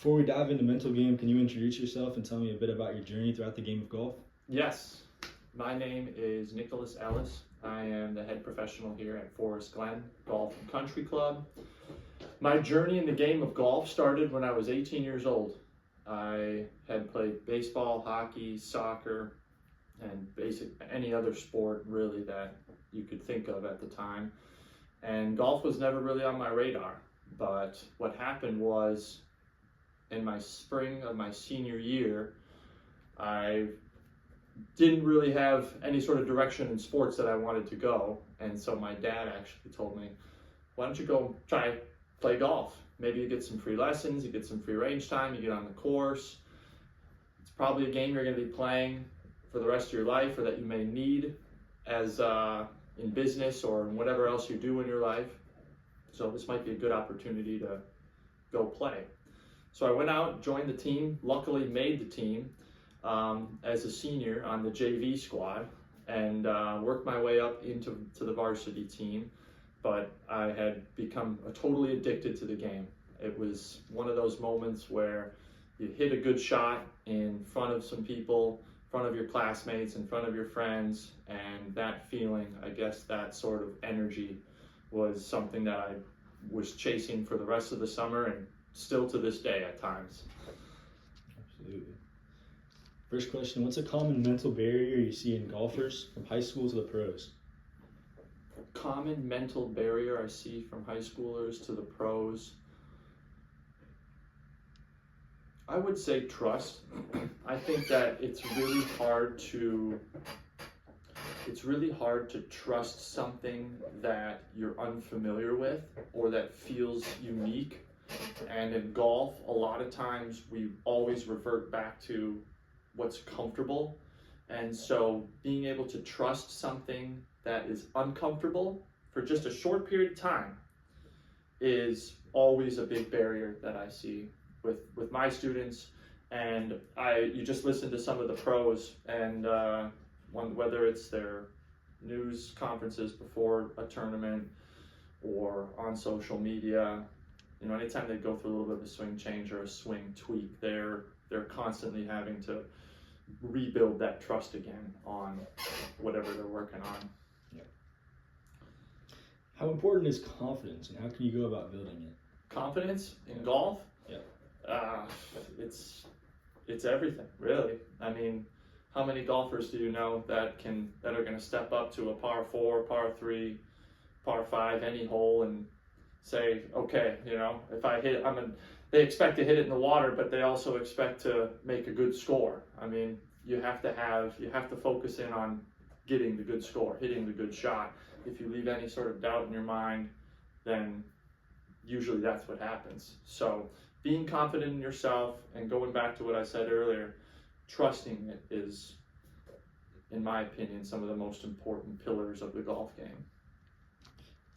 Before we dive into mental game, can you introduce yourself and tell me a bit about your journey throughout the game of golf? Yes, my name is Nicolas Ellis. I am the head professional here at Forest Glen Golf and Country Club. My journey in the game of golf started when I was 18 years old. I had played baseball, hockey, soccer, and any other sport really that you could think of at the time. And golf was never really on my radar. But what happened was, in my spring of my senior year, I didn't really have any sort of direction in sports that I wanted to go. And so my dad actually told me, why don't you go try play golf? Maybe you get some free lessons, you get some free range time, you get on the course. It's probably a game you're going to be playing for the rest of your life, or that you may need as in business or in whatever else you do in your life. So this might be a good opportunity to go play. So I went out, joined the team, luckily made the team as a senior on the JV squad, and worked my way up into the varsity team. But I had become totally addicted to the game. It was one of those moments where you hit a good shot in front of some people, in front of your classmates, in front of your friends, and that feeling, I guess that sort of energy was something that I was chasing for the rest of the summer and still to this day at times. Absolutely. First question, what's a common mental barrier you see in golfers from high school to the pros? Common mental barrier I see from high schoolers to the pros, I would say trust. I think that it's really hard to trust something that you're unfamiliar with or that feels unique. And in golf, a lot of times we always revert back to what's comfortable. And so being able to trust something that is uncomfortable for just a short period of time is always a big barrier that I see with my students. And you just listen to some of the pros, and whether it's their news conferences before a tournament or on social media, you know, anytime they go through a little bit of a swing change or a swing tweak, they're constantly having to rebuild that trust again on whatever they're working on. Yeah. How important is confidence, and how can you go about building it? Confidence in golf? Yeah. It's everything, really. I mean, how many golfers do you know that are going to step up to a par 4, par 3, par 5, any hole, and say, okay, you know, if I hit, they expect to hit it in the water, but they also expect to make a good score. I mean, you have to focus in on getting the good score, hitting the good shot. If you leave any sort of doubt in your mind, then usually that's what happens. So being confident in yourself and going back to what I said earlier, trusting it is, in my opinion, some of the most important pillars of the golf game.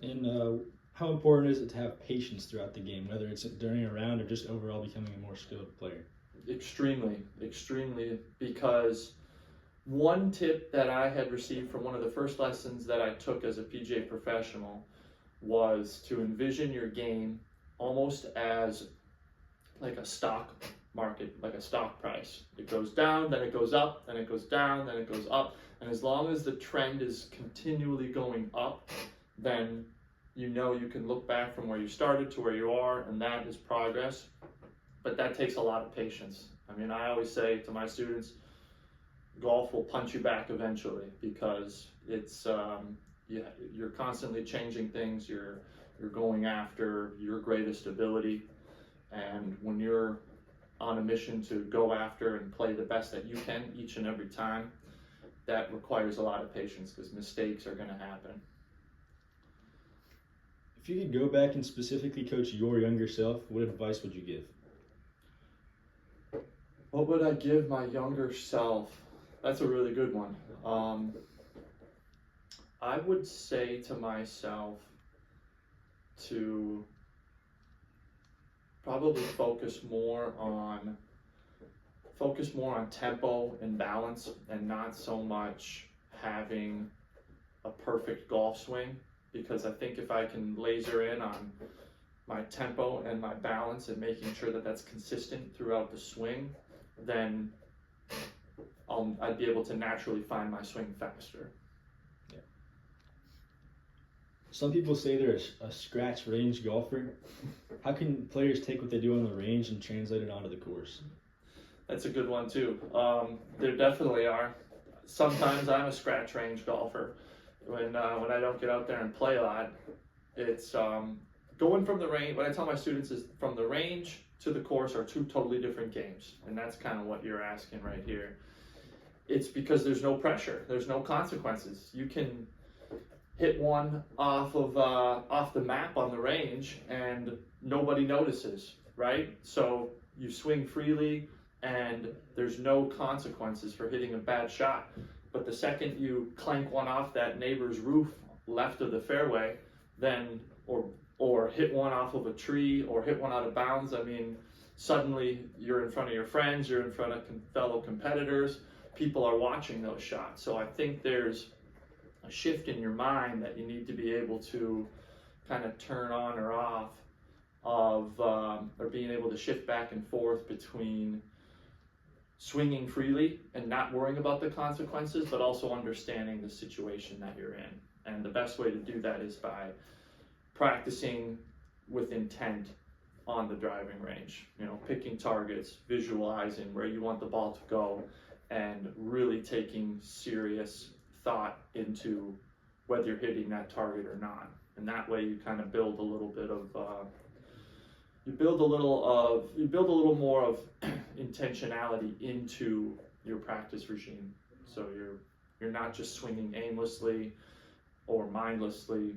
And how important is it to have patience throughout the game, whether it's during a round or just overall becoming a more skilled player? Extremely, extremely, because one tip that I had received from one of the first lessons that I took as a PGA professional was to envision your game almost as like a stock market, like a stock price. It goes down, then it goes up, then it goes down, then it goes up. And as long as the trend is continually going up, then you know you can look back from where you started to where you are, and that is progress. But that takes a lot of patience. I mean, I always say to my students, golf will punch you back eventually, because it's you're constantly changing things. You're going after your greatest ability, and when you're on a mission to go after and play the best that you can each and every time, that requires a lot of patience, because mistakes are going to happen. If you could go back and specifically coach your younger self, what advice would you give? What would I give my younger self? That's a really good one. I would say to myself to probably focus more on tempo and balance, and not so much having a perfect golf swing, because I think if I can laser in on my tempo and my balance and making sure that that's consistent throughout the swing, then I'd be able to naturally find my swing faster. Yeah. Some people say they're a scratch range golfer. How can players take what they do on the range and translate it onto the course? That's a good one too. There definitely are. Sometimes I'm a scratch range golfer. When I don't get out there and play a lot, it's going from the range. What I tell my students is from the range to the course are two totally different games, and that's kind of what you're asking right here. It's because there's no pressure, there's no consequences. You can hit one off the map on the range, and nobody notices, right? So you swing freely, and there's no consequences for hitting a bad shot. But the second you clank one off that neighbor's roof left of the fairway, then or hit one off of a tree or hit one out of bounds, I mean, suddenly you're in front of your friends, you're in front of fellow competitors, people are watching those shots. So I think there's a shift in your mind that you need to be able to kind of turn on or off or being able to shift back and forth between swinging freely and not worrying about the consequences, but also understanding the situation that you're in. And the best way to do that is by practicing with intent on the driving range, picking targets, visualizing where you want the ball to go, and really taking serious thought into whether you're hitting that target or not. And that way you kind of build a little bit of you build a little more of intentionality into your practice regime. So you're not just swinging aimlessly or mindlessly,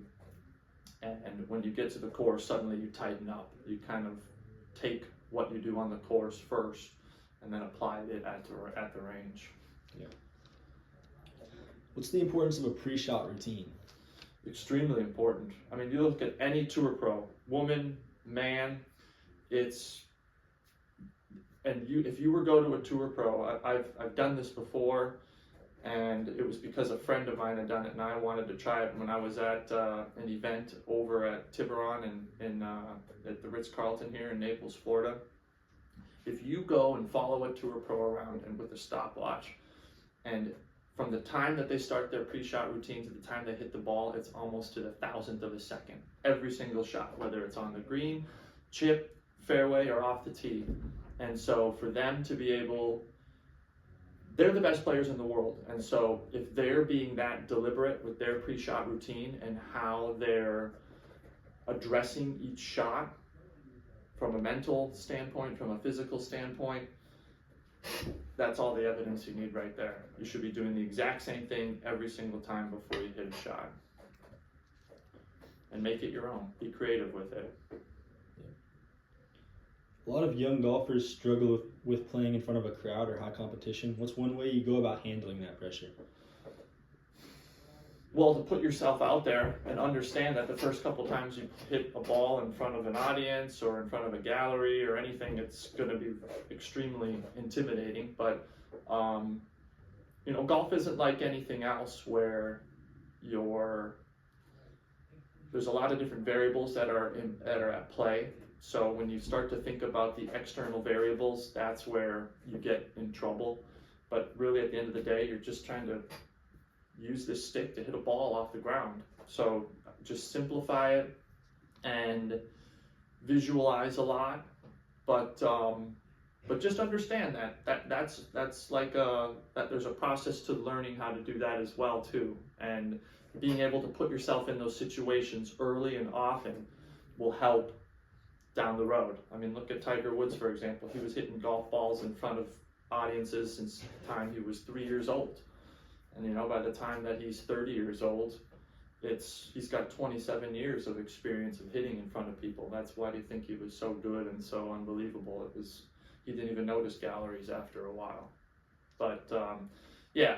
and when you get to the course, suddenly you tighten up. You kind of take what you do on the course first and then apply it at the range. Yeah. What's the importance of a pre-shot routine? Extremely important. I mean, you look at any tour pro, woman, man, if you were go to a tour pro, I've done this before, and it was because a friend of mine had done it, and I wanted to try it when I was at an event over at Tiburon at the Ritz-Carlton here in Naples, Florida. If you go and follow a tour pro around and with a stopwatch, and from the time that they start their pre-shot routine to the time they hit the ball, it's almost to the thousandth of a second. Every single shot, whether it's on the green, chip, fairway, or off the tee. And so for them to be able, they're the best players in the world. And so if they're being that deliberate with their pre-shot routine and how they're addressing each shot from a mental standpoint, from a physical standpoint, that's all the evidence you need right there. You should be doing the exact same thing every single time before you hit a shot. And make it your own. Be creative with it. A lot of young golfers struggle with playing in front of a crowd or high competition. What's one way you go about handling that pressure? Well, to put yourself out there and understand that the first couple times you hit a ball in front of an audience or in front of a gallery or anything, it's going to be extremely intimidating. But golf isn't like anything else where there's a lot of different variables that are at play. So when you start to think about the external variables, that's where you get in trouble. But really, at the end of the day, you're just trying to use this stick to hit a ball off the ground. So just simplify it and visualize a lot, but just understand that's like that there's a process to learning how to do that as well too. And being able to put yourself in those situations early and often will help down the road. I mean, look at Tiger Woods, for example. He was hitting golf balls in front of audiences since the time he was 3 years old. And by the time that he's 30 years old, he's got 27 years of experience of hitting in front of people. That's why I think he was so good and so unbelievable. He didn't even notice galleries after a while. But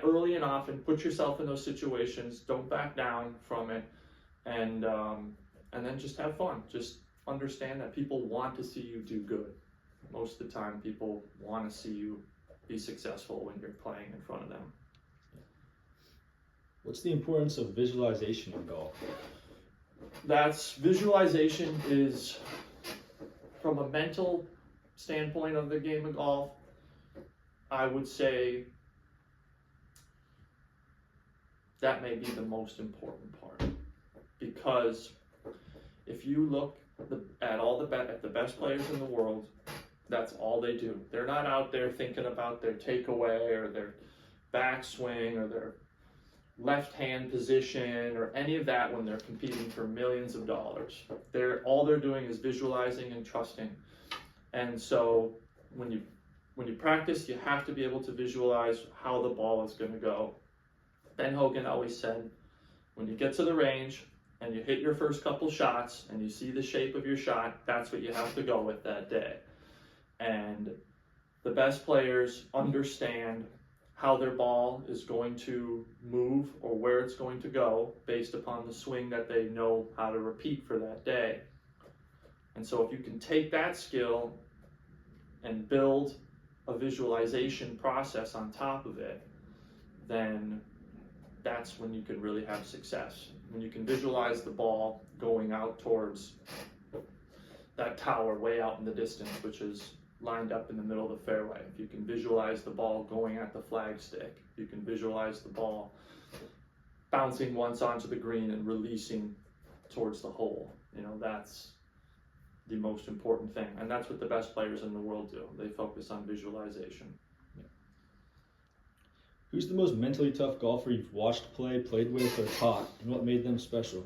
early and often, put yourself in those situations. Don't back down from it, and then just have fun. Just understand that people want to see you do good. Most of the time, people want to see you be successful when you're playing in front of them. What's the importance of visualization in golf? Visualization is from a mental standpoint of the game of golf, I would say that may be the most important part, because if you look at the best players in the world, that's all they do. They're not out there thinking about their takeaway or their backswing or their left hand position or any of that when they're competing for millions of dollars. All they're doing is visualizing and trusting. And so when you practice, you have to be able to visualize how the ball is going to go. Ben Hogan always said, when you get to the range and you hit your first couple shots and you see the shape of your shot, that's what you have to go with that day. And the best players understand how their ball is going to move or where it's going to go based upon the swing that they know how to repeat for that day. And so if you can take that skill and build a visualization process on top of it, then that's when you can really have success. When you can visualize the ball going out towards that tower way out in the distance, which is lined up in the middle of the fairway. If you can visualize the ball going at the flagstick, you can visualize the ball bouncing once onto the green and releasing towards the hole. That's the most important thing. And that's what the best players in the world do. They focus on visualization. Yeah. Who's the most mentally tough golfer you've watched play, played with, or taught, and what made them special?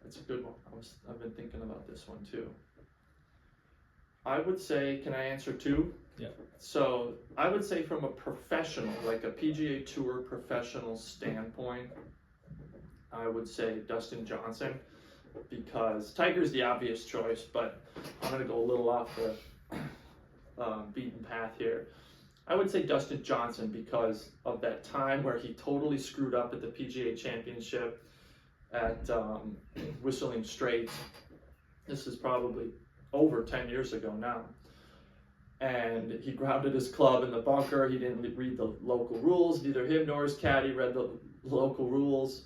That's a good one. I've been thinking about this one too. I would say, can I answer two? Yeah. So I would say from a professional, like a PGA Tour professional standpoint, I would say Dustin Johnson, because Tiger's the obvious choice, but I'm going to go a little off the beaten path here. I would say Dustin Johnson because of that time where he totally screwed up at the PGA Championship at Whistling Straits. This is probably over 10 years ago now. And he grounded his club in the bunker. He didn't read the local rules. Neither him nor his caddy read the local rules.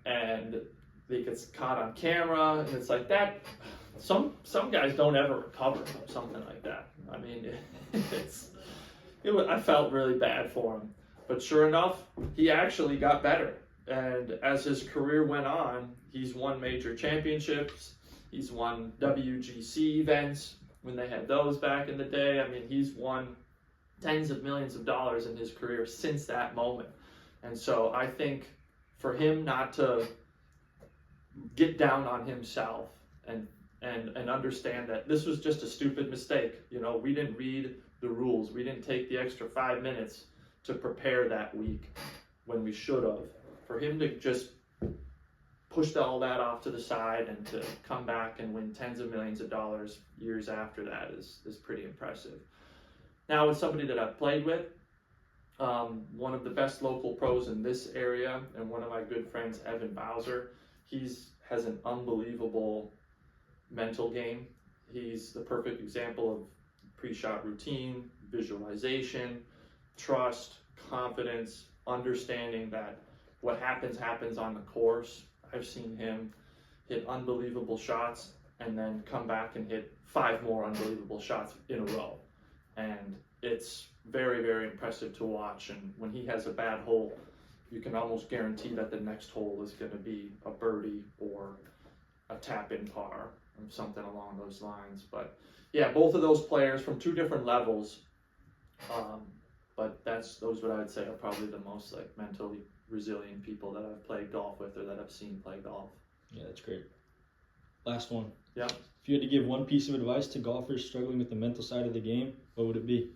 And he gets caught on camera. And it's like that. Some guys don't ever recover from something like that. I mean, I felt really bad for him. But sure enough, he actually got better. And as his career went on, he's won major championships. He's won WGC events when they had those back in the day. I mean, he's won tens of millions of dollars in his career since that moment. And so I think for him not to get down on himself and understand that this was just a stupid mistake. We didn't read the rules. We didn't take the extra 5 minutes to prepare that week when we should have. For him to just push all that off to the side and to come back and win tens of millions of dollars years after that is pretty impressive. Now, with somebody that I've played with, one of the best local pros in this area, and one of my good friends, Evan Bowser, has an unbelievable mental game. He's the perfect example of pre-shot routine, visualization, trust, confidence, understanding that what happens on the course. I've seen him hit unbelievable shots and then come back and hit 5 more unbelievable shots in a row. And it's very, very impressive to watch. And when he has a bad hole, you can almost guarantee that the next hole is going to be a birdie or a tap-in par or something along those lines. But yeah, both of those players from 2 different levels. But those what I would say are probably the most mentally resilient people that I've played golf with or that I've seen play golf. Yeah, that's great. Last one. Yeah. If you had to give one piece of advice to golfers struggling with the mental side of the game, what would it be?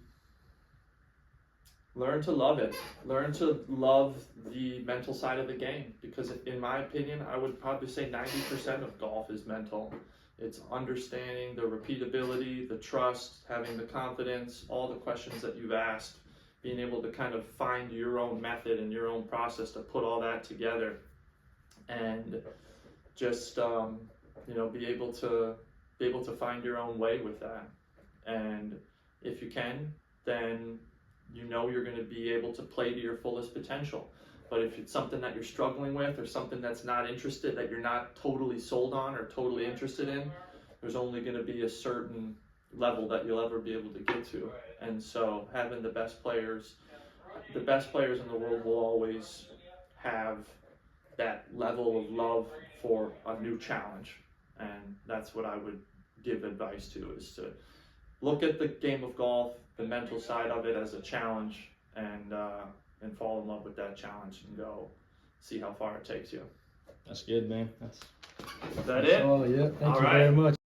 Learn to love it. Learn to love the mental side of the game, because in my opinion, I would probably say 90% of golf is mental. It's understanding the repeatability, the trust, having the confidence, all the questions that you've asked, being able to kind of find your own method and your own process to put all that together, and just be able to find your own way with that. And if you can, then you know you're going to be able to play to your fullest potential. But if it's something that you're struggling with, or something that you're not totally sold on or totally interested in, there's only going to be a certain level that you'll ever be able to get to. And so having the best players in the world will always have that level of love for a new challenge. And that's what I would give advice to, is to look at the game of golf, the mental side of it, as a challenge, and fall in love with that challenge and go see how far it takes you. That's good, man. Is that it? Oh, yeah. Thank All you right. very much.